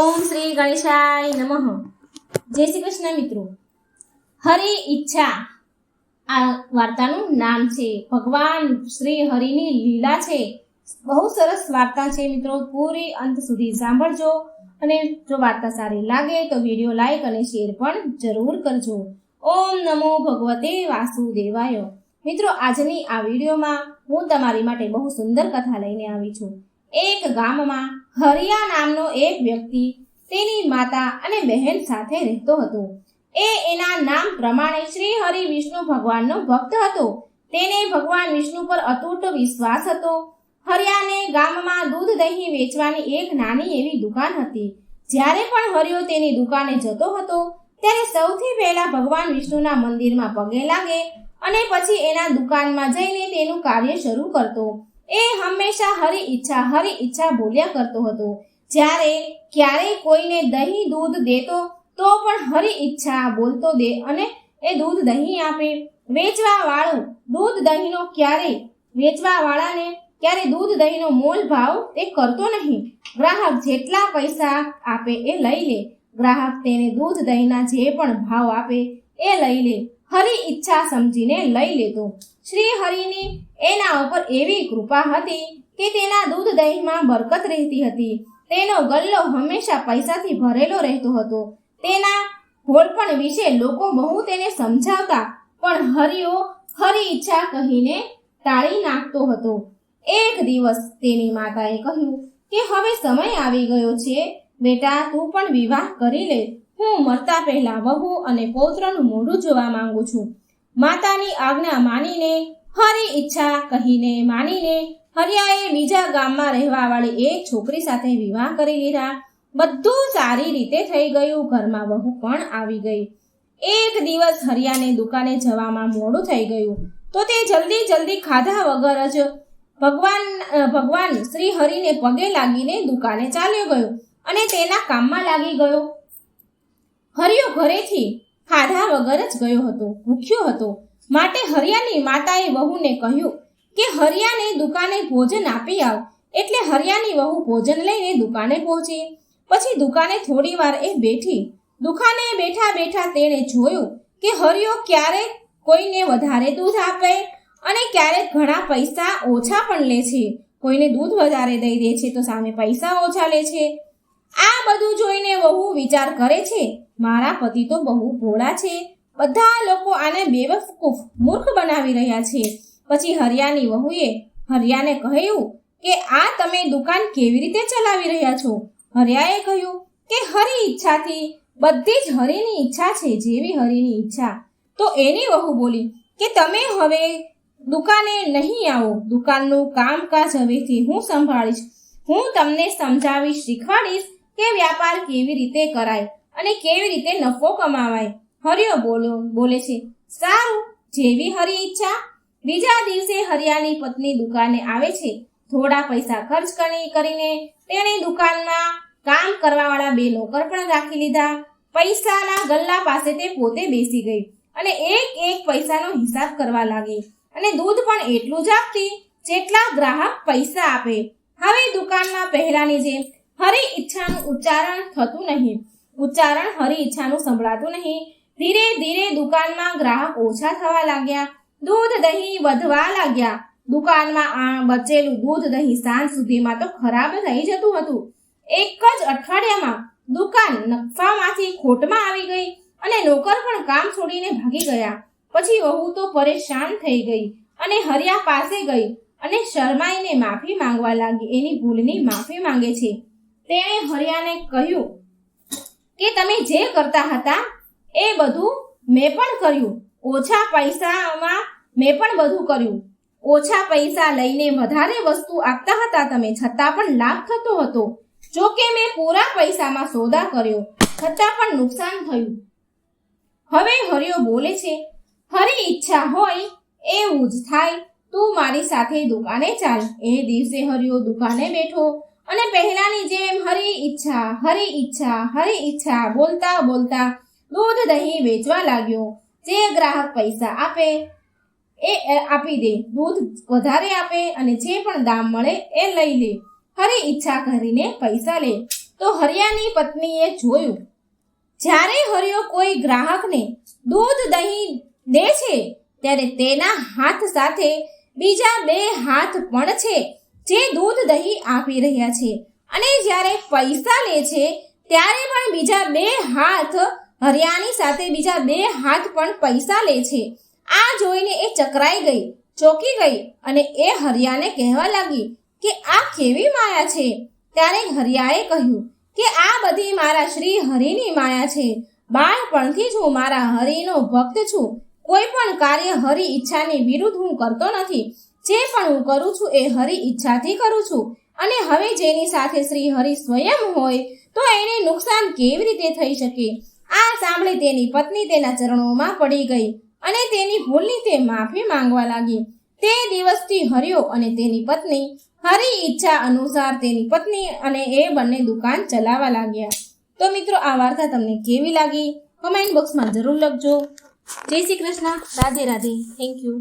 ઓમ શ્રી ગણેશાય નમઃ. જય શ્રી કૃષ્ણ મિત્રો. હરિ ઈચ્છા આ વાર્તાનું નામ છે. ભગવાન શ્રી હરિની લીલા છે. બહુ સરસ વાર્તા છે મિત્રો, પૂરી અંત સુધી સાંભળજો. અને જો વાર્તા સારી લાગે તો વિડીયો લાઈક અને શેર પણ જરૂર કરજો. ઓમ નમો ભગવતે વાસુદેવાય. મિત્રો, આજની આ વિડીયોમાં હું તમારી માટે બહુ સુંદર કથા લઈને આવી છું. એક ગામમાં હરિયા નામનો એક વ્યક્તિ તેની માતા અને બહેન સાથે રહેતો હતો. એના નામ પ્રમાણે શ્રી હરિ વિષ્ણુ ભગવાનનો ભક્ત હતો. તેને ભગવાન વિષ્ણુ પર અતૂટ વિશ્વાસ હતો. હરિયાને ગામમાં દૂધ દહીં વેચવાની એક નાની એવી દુકાન હતી. જ્યારે પણ હરિયો તેની દુકાને જતો હતો ત્યારે સૌથી પહેલા ભગવાન વિષ્ણુના મંદિરમાં પગે લાગે અને પછી એના દુકાનમાં જઈને તેનું કાર્ય શરૂ કરતો. એ હંમેશા હરિ ઈચ્છા બોલ્યા કરતો હતો. જ્યારે ક્યારેય કોઈને દહીં દૂધ દેતો તો પણ હરિ ઈચ્છા બોલતો દે અને એ દૂધ દહીં આપે. વેચવા વાળાને ક્યારે દૂધ દહીંનો મોલ ભાવ તે કરતો નહીં. ગ્રાહક જેટલા પૈસા આપે એ લઈ લે. ગ્રાહક તેને દૂધ દહીંના જે પણ ભાવ આપે એ લઈ લે. હરિ ઈચ્છા સમજીને લઈ લેતો. શ્રી હરિની એના ઉપર એવી કૃપા હતી કે તેના દૂધ દહીંમાં બરકત રહેતી હતી. તેનો ગલ્લો હંમેશા પૈસાથી ભરેલો રહેતો હતો. તેના ભોળપણ વિશે લોકો બહુ તેને સમજાવતા, પણ હરિયો હરિ ઈચ્છા કહીને ટાળી નાખતો હતો. એક દિવસ તેની માતાએ કહ્યું કે હવે સમય આવી ગયો છે, બેટા તું પણ વિવાહ કરી લે. હું મરતા પહેલા વહુ અને પૌત્રનું મોઢું જોવા માંગુ છું. માતાની આજ્ઞા માનીને હરિ ઈચ્છા કહીને હરિયાએ બીજા ગામમાં રહેવા વાળી એક છોકરી સાથે વિવાહ કરી લીધા. બધું સારી રીતે થઈ ગયું. ઘરમાં વહુ પણ આવી ગઈ. એક દિવસ હરિયાને દુકાને જવામાં મોડું થઈ ગયું તો તે જલ્દી ખાધા વગર જ ભગવાન શ્રી હરિને પગે લાગીને દુકાને ચાલ્યો ગયો અને તેના કામમાં લાગી ગયો. હરિયો ઘરેથી ખાધા વગર જ ગયો હતો, ભૂખ્યો હતો. માટે હરિયાની માતાએ વહુને કહ્યું કે હરિયાને દુકાને ભોજન આપી આવ. એટલે હરિયાની વહુ ભોજન લઈને દુકાને પહોંચી. પછી દુકાને થોડી વાર એ બેઠી. દુકાને બેઠા તેણે જોયું કે હરિયો ક્યારેક કોઈને વધારે દૂધ આપે અને ક્યારેક ઘણા પૈસા ઓછા પણ લે છે. કોઈને દૂધ વધારે દઈ દે છે તો સામે પૈસા ઓછા લે છે. આ બધું જોઈને વહુ વિચાર કરે છે, મારા પતિ તો બહુ ભોળા છે. બધા લોકો આને બેવકૂફ મૂર્ખ બનાવી રહ્યા છે. પછી હરિયાની વહુએ હરિયાને કહ્યું કે આ તમે દુકાન કેવી રીતે ચલાવી રહ્યા છો? હરિયાએ કહ્યું કે હરિ ઈચ્છાથી બધી જ હરિની ઈચ્છા છે. જેવી હરિની ઈચ્છા. તો એની વહુ બોલી કે તમે હવે દુકાને નહીં આવો. દુકાનનું કામકાજ હવેથી હું સંભાળીશ. હું તમને સમજાવીશ, શીખવાડીશ કે વ્યાપાર કેવી રીતે કરાય અને કેવી રીતે નફો કમાવાય. હરિયો બોલે છે, સારું, જેવી હરિ ઈચ્છા. બીજા દિવસે હરિયાની પત્ની દુકાને આવે છે. થોડા પૈસા ખર્ચ કરીને તેણે દુકાનમાં કામ કરવાવાળા 2 નોકર પણ રાખી લીધા. પૈસાના ગલ્લા પાસે તે પોતે બેસી ગઈ અને એક પૈસાનો હિસાબ કરવા લાગી અને દૂધ પણ એટલું જ આપતી જેટલા ગ્રાહક પૈસા આપે. હવે દુકાનમાં પહેલાની જેમ હરિ ઈચ્છાનું ઉચ્ચારણ થતું નહીં. હરિ ઈચ્છાનું સંભળાતું નહીં. ધીરે દુકાનમાં ગ્રાહક ઓછા થવા લાગ્યા. દૂધ દહીં વધવા લાગ્યા. દુકાનમાં બચેલું દૂધ દહીં સાંજ સુધીમાં તો ખરાબ થઈ જતું હતું. એક જ અઠવાડિયામાં દુકાન નફામાંથી ખોટમાં આવી ગઈ અને નોકર પણ કામ છોડીને ભાગી ગયા. પછી વહુ તો પરેશાન થઈ ગઈ અને હરિયા પાસે ગઈ અને શરમાઈને માફી માંગવા લાગી. એની ભૂલની માફી માંગે છે. તેણે હરિયાને કહ્યું કે તમે જે કરતા હતા એ બધું મેં પણ કર્યું. ઓછા પૈસામાં મેં પણ બધું કર્યું. ઓછા પૈસા લઈને વધારે વસ્તુ આપતા હતા તમે, છતાં પણ લાભ થતો હતો. જો કે મેં પૂરા પૈસામાં સોદા કર્યો, છતાં પણ નુકસાન થયું. હવે હરિયો બોલે છે, હરિ ઈચ્છા હોય એવું જ થાય. તું મારી સાથે દુકાને ચાલ. એ દિવસે હરિયો દુકાને બેઠો અને પહેલાની જેમ હરિ ઈચ્છા બોલતા દૂધ દહીં વેચવા લાગ્યો. જે ગ્રાહક પૈસા આપે એ આપી દે, દૂધ વધારે આપે અને જે પણ દામ મળે એ લઈ લે. હરિ ઈચ્છા કરીને પૈસા લે. તો તો હરિયાની પત્નીએ જોયું જ્યારે હરિયો કોઈ ગ્રાહકને દૂધ દહીં દે છે ત્યારે તેના હાથ સાથે બીજા 2 હાથ પણ છે જે દૂધ દહીં આપી રહ્યા છે, અને જ્યારે પૈસા લે છે ત્યારે પણ બીજા 2 હાથ હરિયાની સાથે બીજા 2 હાથ પણ પૈસા લે છે. આ જોઈને એ ચકરાઈ ગઈ, ચોંકી ગઈ અને એ હરિયાને કહેવા લાગી કે આ કેવી માયા છે. ત્યારે હરિયાએ કહ્યું કે આ બધી મારા શ્રી હરિની માયા છે. બાળપણથી જ હું મારા હરિનો ભક્ત છું. કોઈ પણ કાર્ય હરિ ઈચ્છાની વિરુદ્ધ હું કરતો નથી. જે પણ હું કરું છું એ હરિ ઈચ્છાથી કરું છું, અને હવે જેની સાથે શ્રી હરિ સ્વયં હોય તો એને નુકસાન કેવી રીતે થઈ શકે. આ સાંભળી તેની પત્ની તેના ચરણોમાં પડી ગઈ અને તેની ભૂલની તે માફી માંગવા લાગી. તે દિવસથી હરિયો અને તેની પત્ની હરિ ઈચ્છા અનુસાર તેની પત્ની અને એ બંને દુકાન ચલાવવા લાગ્યા. તો મિત્રો, આ વાર્તા તમને કેવી લાગી કમેન્ટ બોક્સમાં જરૂર લખજો. જય શ્રી કૃષ્ણ. રાધે રાધે. Thank you.